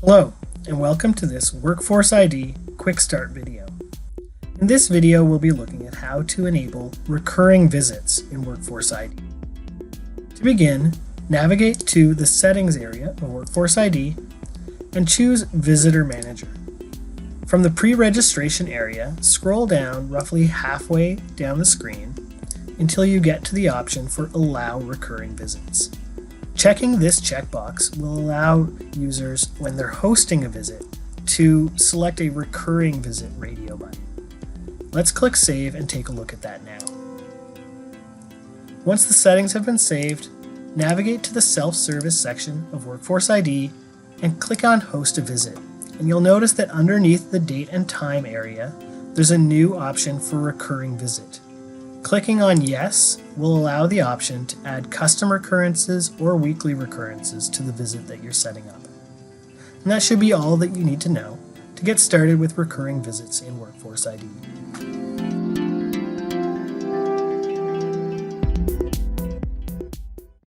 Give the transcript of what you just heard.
Hello, and welcome to this Workforce ID Quick Start video. In this video, we'll be looking at how to enable recurring visits in Workforce ID. To begin, navigate to the Settings area of Workforce ID and choose Visitor Manager. From the pre-registration area, scroll down roughly halfway down the screen until you get to the option for Allow Recurring Visits. Checking this checkbox will allow users, when they're hosting a visit, to select a recurring visit radio button. Let's click Save and take a look at that now. Once the settings have been saved, navigate to the Self-Service section of Workforce ID and click on Host a Visit. And you'll notice that underneath the Date and Time area, there's a new option for Recurring Visit. Clicking on Yes will allow the option to add custom recurrences or weekly recurrences to the visit that you're setting up. And that should be all that you need to know to get started with recurring visits in Workforce ID.